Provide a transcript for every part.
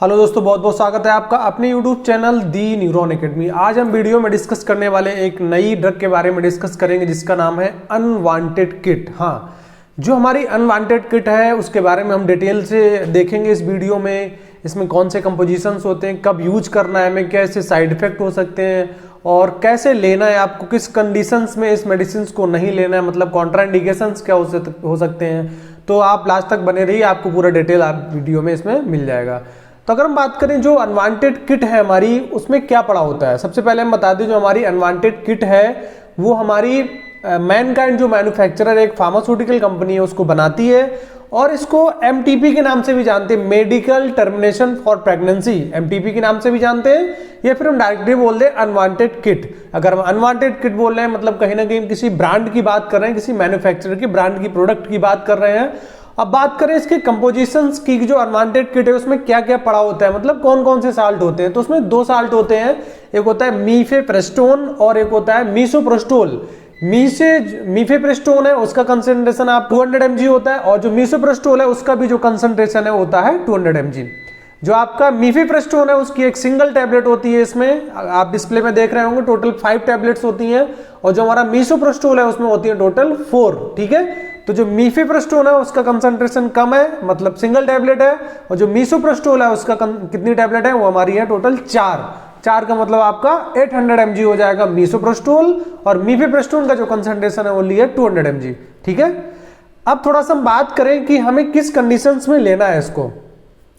Hello दोस्तों, बहुत बहुत स्वागत है आपका अपने यूट्यूब चैनल दी न्यूरॉन एकेडमी। आज हम वीडियो में डिस्कस करने वाले एक नई ड्रग के बारे में डिस्कस करेंगे जिसका नाम है अनवांटेड किट। हाँ, जो हमारी अनवांटेड किट है उसके बारे में हम डिटेल से देखेंगे इस वीडियो में। इसमें कौन से कंपोजिशंस होते हैं, कब यूज करना है हमें, कैसे साइड इफेक्ट हो सकते हैं और कैसे लेना है आपको, किस कंडीशंस में इस मेडिसिन को नहीं लेना है, मतलब कॉन्ट्राइंडिकेशंस क्या हो सकते हैं। तो आप लास्ट तक बने रहिए, आपको पूरा डिटेल आप वीडियो में इसमें मिल जाएगा। तो अगर हम बात करें जो अनवांटेड किट है हमारी, उसमें क्या पड़ा होता है। सबसे पहले हम बता दें जो हमारी अनवांटेड किट है वो हमारी मैनकाइंड जो मैन्युफैक्चरर एक फार्मास्यूटिकल कंपनी है उसको बनाती है और इसको एमटीपी के नाम से भी जानते हैं, medical termination for pregnancy, MTP के नाम से भी जानते हैं, या फिर हम डायरेक्टली बोल दें अनवांटेड किट। अगर हम अनवांटेड किट बोल रहे हैं मतलब कहीं ना कहीं किसी ब्रांड की बात कर रहे हैं, किसी मैन्युफैक्चरर की ब्रांड की प्रोडक्ट की बात कर रहे हैं। अब बात करें इसके कंपोजिशंस की, जो अनवांटेड किट है उसमें क्या क्या पड़ा होता है, मतलब कौन कौन से साल्ट होते हैं। तो उसमें दो साल्ट होते हैं, एक होता है मीफेप्रेस्टोन और एक होता है मीसोप्रोस्टोल। मीफेप्रेस्टोन है उसका कंसेंट्रेशन आप 200 mg होता है और जो मीसोप्रोस्टोल है उसका भी जो कंसेंट्रेशन है होता है 200 mg। जो आपका मीफेप्रेस्टोन है उसकी एक सिंगल टैबलेट होती है, इसमें आप डिस्प्ले में देख रहे होंगे टोटल 5 टैबलेट्स होती हैं और जो हमारा मीसोप्रोस्टोल है उसमें होती है टोटल 4। ठीक है, तो जो मीफेप्रेस्टोन है उसका कंसंट्रेशन कम है, मतलब सिंगल टैबलेट है, और जो मीसोप्रोस्टोल है उसका कितनी टैबलेट है वो हमारी है टोटल 4 का मतलब आपका 800 mg हो जाएगा मीसोप्रोस्टोल, और मीफेप्रेस्टोन का जो कंसंट्रेशन है वो लिया 200 mg। ठीक है, अब थोड़ा सा हम बात करें कि हमें किस कंडीशंस में लेना है इसको।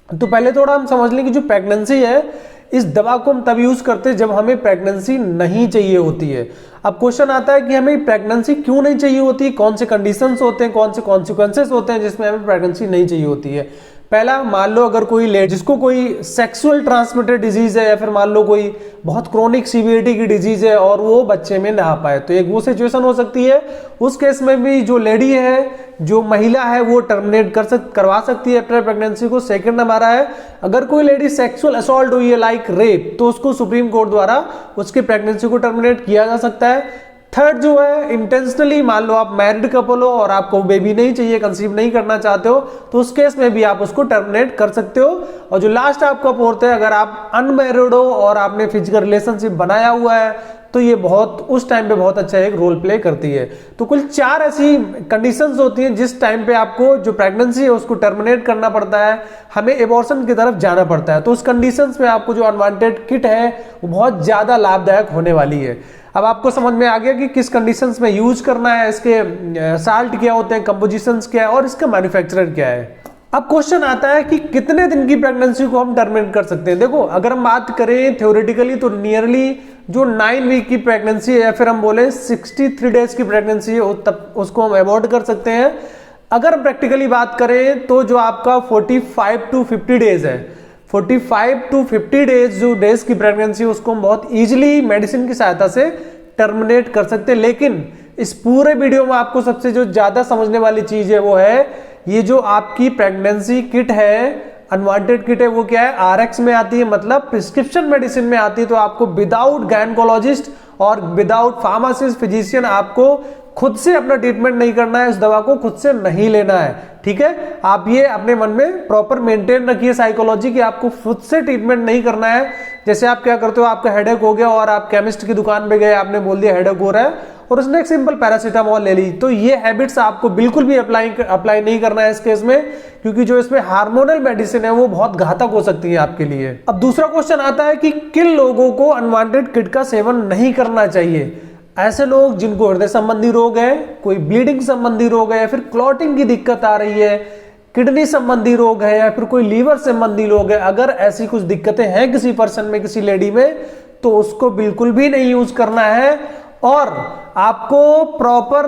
तो पहले थोड़ा हम समझ लें कि जो प्रेगनेंसी है इस दवा को हम तब यूज करते हैं जब हमें प्रेगनेंसी नहीं चाहिए होती है। अब क्वेश्चन आता है कि हमें प्रेगनेंसी क्यों नहीं चाहिए होती, कौन से कंडीशंस होते हैं, कौन से कॉन्सिक्वेंसेस होते हैं जिसमें हमें प्रेगनेंसी नहीं चाहिए होती है। पहला, मान लो अगर कोई जिसको कोई सेक्सुअल ट्रांसमिटेड डिजीज है या फिर मान लो कोई बहुत क्रोनिक सीवियरिटी की डिजीज है और वो बच्चे में ना पाए, तो एक वो सिचुएशन हो सकती है। उस केस में भी जो लेडी है, जो महिला है, वो टर्मिनेट करवा सकती है अपने प्रेगनेंसी को। सेकंड हमारा है, अगर कोई लेडी सेक्सुअल असॉल्ट हुई है लाइक रेप, तो उसको सुप्रीम कोर्ट द्वारा उसकी प्रेगनेंसी को टर्मिनेट किया जा सकता है। थर्ड जो है, इंटेंशनली मान लो आप मैरिड कपल हो और आपको बेबी नहीं चाहिए, कंसीव नहीं करना चाहते हो, तो उस केस में भी आप उसको टर्मिनेट कर सकते हो। और जो लास्ट आपका फोर्थ है, अगर आप अनमैरिड हो और आपने फिजिकल रिलेशनशिप बनाया हुआ है तो ये बहुत उस टाइम पे बहुत अच्छा एक रोल प्ले करती है। तो कुल 4 ऐसी कंडीशंस होती हैं जिस टाइम पे आपको जो प्रेगनेंसी है उसको टर्मिनेट करना पड़ता है, हमें एबॉर्शन की तरफ जाना पड़ता है। तो उस कंडीशंस में आपको जो अनवांटेड किट है वो बहुत ज्यादा लाभदायक होने वाली है। अब आपको समझ में आ गया कि किस कंडीशंस में यूज करना है, इसके साल्ट क्या होते हैं, कंपोजिशंस क्या है और इसका मैन्युफैक्चरर क्या है। अब क्वेश्चन आता है कि कितने दिन की प्रेगनेंसी को हम टर्मिनेट कर सकते हैं। देखो, अगर हम बात करें थ्योरेटिकली तो नियरली जो 9 वीक की प्रेगनेंसी है या फिर हम बोले 63 डेज की प्रेगनेंसी है तब उसको हम अवॉइड कर सकते हैं। अगर हम प्रैक्टिकली बात करें तो जो आपका 45 टू 50 डेज है, 45 टू 50 डेज जो डेज की प्रेगनेंसी उसको हम बहुत इजीली मेडिसिन की सहायता से टर्मिनेट कर सकते हैं। लेकिन इस पूरे वीडियो में आपको सबसे जो ज्यादा समझने वाली चीज है वो है ये जो आपकी प्रेगनेंसी किट है, अनवांटेड किट है, वो क्या है, आरएक्स में आती है, मतलब प्रिस्क्रिप्शन मेडिसिन में आती है। तो आपको विदाउट गायनेकोलॉजिस्ट और विदाउट फार्मासिस्ट फिजिशियन आपको खुद से अपना ट्रीटमेंट नहीं करना है, इस दवा को खुद से नहीं लेना है। ठीक है, आप ये अपने मन में प्रॉपर मेंटेन रखिए साइकोलॉजी की, आपको खुद से ट्रीटमेंट नहीं करना है। जैसे आप क्या करते हो, आपका हेडेक हो गया और आप केमिस्ट की दुकान पे गए, आपने बोल दिया हेडेक हो रहा है और उसने एक सिंपल पैरासीटामोल ले ली, तो ये हैबिट्स आपको बिल्कुल भी अप्लाई नहीं करना है इस केस में, क्योंकि जो इसमें हार्मोनल मेडिसिन है वो बहुत घातक हो सकती है आपके लिए। अब दूसरा क्वेश्चन आता है कि किन लोगों को अनवांटेड किट का सेवन नहीं करना चाहिए। ऐसे लोग जिनको हृदय संबंधी रोग है, कोई ब्लीडिंग संबंधी रोग है या फिर क्लॉटिंग की दिक्कत आ रही है, किडनी संबंधी रोग है या फिर कोई लीवर संबंधी रोग है, अगर ऐसी कुछ दिक्कतें हैं किसी पर्सन में, किसी लेडी में, तो उसको बिल्कुल भी नहीं यूज करना है। और आपको प्रॉपर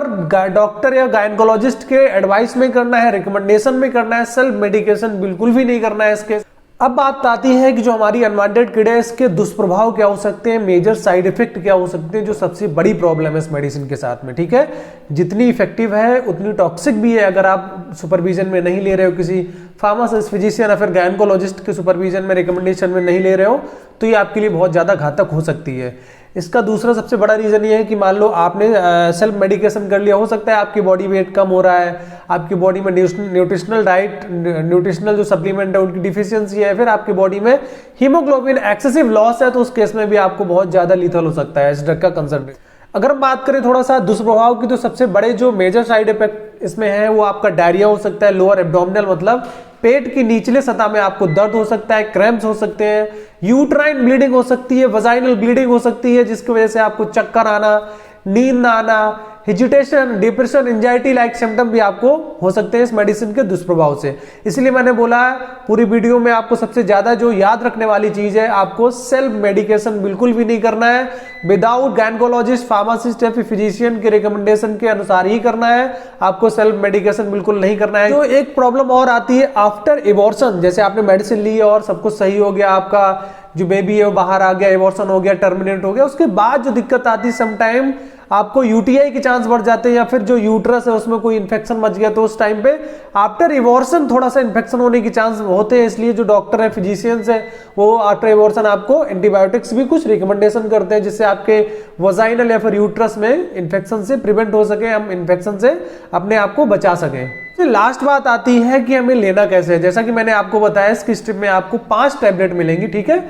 डॉक्टर या गायनेकोलॉजिस्ट के एडवाइस में करना है, रिकमेंडेशन में करना है, सेल्फ मेडिकेशन बिल्कुल भी नहीं करना है इसके। अब बात आती है कि जो हमारी अनवांटेड किट है इसके दुष्प्रभाव क्या हो सकते हैं, मेजर साइड इफेक्ट क्या हो सकते हैं, जो सबसे बड़ी प्रॉब्लम है इस मेडिसिन के साथ में। ठीक है, जितनी इफेक्टिव है उतनी टॉक्सिक भी है। अगर आप सुपरविजन में नहीं ले रहे हो, किसी फार्मासिस्ट, फिजिशियन या फिर गायनेकोलॉजिस्ट के सुपरविजन में, रिकमेंडेशन में नहीं ले रहे हो, तो ये आपके लिए बहुत ज्यादा घातक हो सकती है। इसका दूसरा सबसे बड़ा रीजन ये है कि मान लो आपने सेल्फ मेडिकेशन कर लिया, हो सकता है आपकी बॉडी वेट कम हो रहा है, आपकी बॉडी में न्यूट्रिशनल डाइट, न्यूट्रिशनल जो सप्लीमेंट है उनकी डिफिशियंसी है, फिर आपकी बॉडी में हीमोग्लोबिन एक्सेसिव लॉस है, तो उस केस में भी आपको बहुत ज्यादा लीथल हो सकता है इस ड्रग का कंसंट्रेशन। अगर हम बात करें थोड़ा सा दुष्प्रभाव की, तो सबसे बड़े जो मेजर साइड इफेक्ट इसमें है वो आपका डायरिया हो सकता है, लोअर एब्डोमिनल मतलब पेट की निचले सतह में आपको दर्द हो सकता है, क्रैम्प्स हो सकते हैं, यूट्राइन ब्लीडिंग हो सकती है, वजाइनल ब्लीडिंग हो सकती है जिसकी वजह से आपको चक्कर आना, नींद ना आना, hesitation, depression, anxiety like symptom भी आपको हो सकते हैं इस मेडिसिन के दुष्प्रभाव से। इसलिए मैंने बोला पूरी वीडियो में आपको सबसे ज्यादा जो याद रखने वाली चीज है, आपको सेल्फ मेडिकेशन बिल्कुल भी नहीं करना है, विदाउट गायनेकोलॉजिस्ट, फार्मासिस्ट या फिर फिजिशियन के रिकमेंडेशन के अनुसार ही करना है, आपको सेल्फ मेडिकेशन बिल्कुल नहीं करना है। तो एक प्रॉब्लम और आती है आफ्टर एबॉर्शन, जैसे आपने मेडिसिन ली और सब कुछ सही हो गया, आपका जो बेबी है वो बाहर आ गया, एबॉर्शन हो गया, टर्मिनेट हो गया, उसके बाद जो दिक्कत आती है समटाइम आपको यूटीआई के चांस बढ़ जाते हैं, या फिर जो यूट्रस है उसमें कोई इन्फेक्शन मच गया, तो उस टाइम पे आफ्टर एबॉर्शन थोड़ा सा इन्फेक्शन होने के चांस होते हैं। इसलिए जो डॉक्टर है, फिजिशियंस है, वो आफ्टर एबॉर्शन आपको एंटीबायोटिक्स भी कुछ रिकमेंडेशन करते हैं जिससे आपके वजाइनल या फिर यूट्रस में इन्फेक्शन से प्रिवेंट हो सके, हम इन्फेक्शन से अपने आप को बचा सकें। लास्ट बात आती है कि हमें लेना कैसे है। जैसा कि मैंने आपको बताया इसकी स्ट्रिप में आपको 5 टैबलेट मिलेंगी, ठीक है।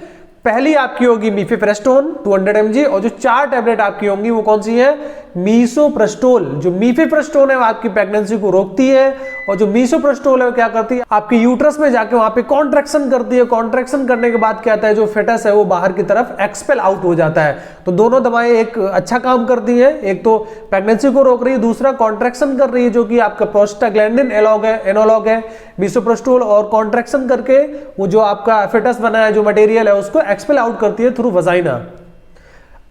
पहली आपकी होगी मीफेप्रेस्टोन 200 mg, और जो 4 टैबलेट आपकी होंगी वो कौन सी है, मीसोप्रेस्टोल। जो मीफेप्रेस्टोन है वो आपकी प्रेगनेंसी को रोकती है, और जो मीसोप्रेस्टोल है वो क्या करती है, आपके यूट्रस में जाके वहां पे कॉन्ट्रैक्शन करती है। कॉन्ट्रैक्शन करने के बाद क्या आता है, जो फेटस है वो बाहर की तरफ एक्सपेल आउट हो जाता है। तो दोनों दवाएं एक अच्छा काम करती है, एक तो प्रेगनेंसी को रोक रही है, दूसरा कॉन्ट्रैक्शन कर रही है, जो कि आपका प्रोस्टाग्लैंडिन एनालॉग है मीसोप्रेस्टोल, और कॉन्ट्रैक्शन करके वो जो आपका फेटस बना है, जो मटेरियल है, उसको एक्सपेल आउट करती है थ्रू वजाइना।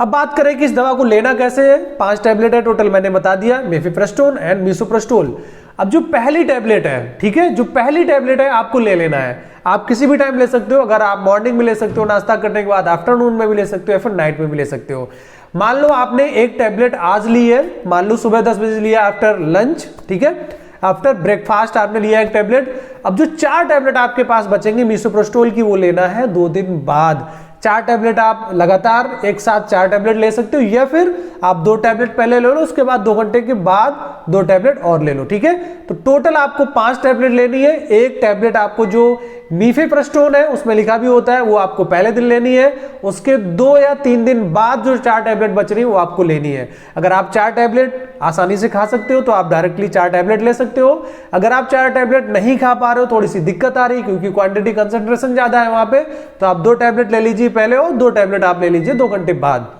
अब बात करें कि इस दवा को लेना कैसे है। 5 टैबलेट है टोटल, मैंने बता दिया, मीफेप्रेस्टोन एंड मीसोप्रेस्टोल। अब जो पहली टैबलेट है, ठीक है, जो पहली टैबलेट है आपको ले लेना है। आप किसी भी टाइम ले सकते हो, अगर आप मॉर्निंग में ले सकते हो नाश्ता करने के बाद, आफ्टरनून में भी ले सकते हो, या फिर नाइट में भी ले सकते हो। मान लो आपने एक टैबलेट आज ली है, मान लो सुबह 10 बजे लिया आफ्टर लंच, ठीक है, आफ्टर ब्रेकफास्ट आपने लिया एक टैबलेट। अब जो 4 टैबलेट आपके पास बचेंगे मीसोप्रेस्टोल की, वो लेना है 2 दिन बाद। 4 टैबलेट आप लगातार एक साथ 4 टैबलेट ले सकते हो, या फिर आप 2 टैबलेट पहले ले लो, उसके बाद 2 घंटे के बाद 2 टैबलेट और ले लो, ठीक है। तो टोटल आपको 5 टैबलेट लेनी है। एक टैबलेट आपको जो मीफेप्रेस्टोन है उसमें लिखा भी होता है वो आपको पहले दिन लेनी है, उसके 2 या 3 दिन बाद जो 4 टैबलेट बच रही है वो आपको लेनी है। अगर आप 4 टैबलेट आसानी से खा सकते हो तो आप डायरेक्टली 4 टैबलेट ले सकते हो। अगर आप 4 टैबलेट नहीं खा पा रहे हो, थोड़ी सी दिक्कत आ रही है क्योंकि क्वांटिटी कंसंट्रेशन ज्यादा है वहां पे, तो आप 2 टैबलेट ले लीजिए पहले और 2 टैबलेट आप ले लीजिए 2 घंटे बाद।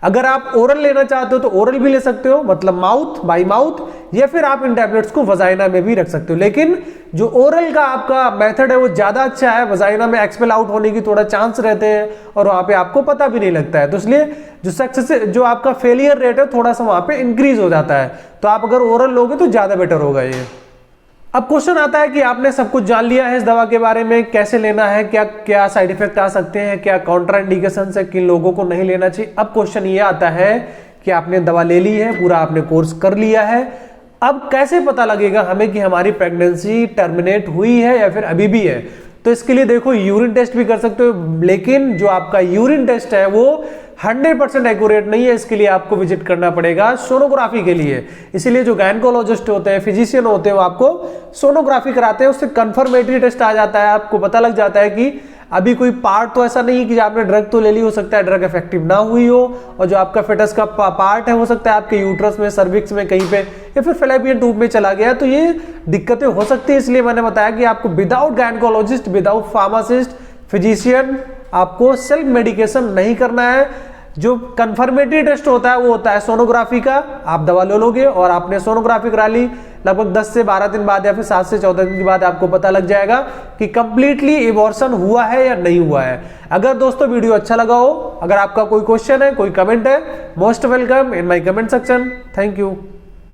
अगर आप ओरल लेना चाहते हो तो ओरल भी ले सकते हो, मतलब माउथ बाय माउथ, या फिर आप इन टैबलेट्स को वजाइना में भी रख सकते हो। लेकिन जो ओरल का आपका मेथड है वो ज्यादा अच्छा है, वजाइना में एक्सपेल आउट होने की थोड़ा चांस रहते हैं और वहां पे आपको पता भी नहीं लगता है, तो इसलिए जो सक्सेस, जो आपका फेलियर रेट है थोड़ा सा वहां पे इंक्रीज हो जाता है। तो आप अगर ओरल लोगे तो ज्यादा बेटर होगा ये। अब क्वेश्चन आता है कि आपने सब कुछ जान लिया है इस दवा के बारे में, कैसे लेना है, क्या क्या साइड इफेक्ट आ सकते हैं, क्या कॉन्ट्राइंडिकेशन है, किन लोगों को नहीं लेना चाहिए। अब क्वेश्चन ये आता है कि आपने दवा ले ली है, पूरा आपने कोर्स कर लिया है, अब कैसे पता लगेगा हमें कि हमारी प्रेगनेंसी टर्मिनेट हुई है या फिर अभी भी है। तो इसके लिए देखो यूरिन टेस्ट भी कर सकते हो, लेकिन जो आपका यूरिन टेस्ट है वो 100% एक्यूरेट नहीं है, इसके लिए आपको विजिट करना पड़ेगा सोनोग्राफी के लिए। इसीलिए जो गायनेकोलॉजिस्ट होते हैं, फिजिशियन होते हैं, वो आपको सोनोग्राफी कराते हैं, उससे कंफर्मेटरी टेस्ट आ जाता है, आपको पता लग जाता है कि अभी कोई पार्ट तो ऐसा नहीं है कि आपने ड्रग तो ले ली, हो सकता है ड्रग इफेक्टिव ना हुई हो, और जो आपका फेटस का पार्ट है हो सकता है आपके यूट्रस में, सर्विक्स में कहीं पे, या फिर फैलोपियन ट्यूब में चला गया, तो ये दिक्कतें हो सकती है। इसलिए मैंने बताया कि आपको without gynaecologist, without pharmacist, physician आपको सेल्फ मेडिकेशन नहीं करना है। जो कंफर्मेटरी टेस्ट होता है वो होता है सोनोग्राफी का, आप दवा ले लोगे और आपने सोनोग्राफी करा ली, लगभग 10 से 12 दिन बाद या फिर 7 से 14 दिन के बाद आपको पता लग जाएगा कि कंप्लीटली एबॉर्शन हुआ है या नहीं हुआ है। अगर दोस्तों वीडियो अच्छा लगा हो, अगर आपका कोई क्वेश्चन है, कोई कमेंट है, most welcome in my comment section. Thank you.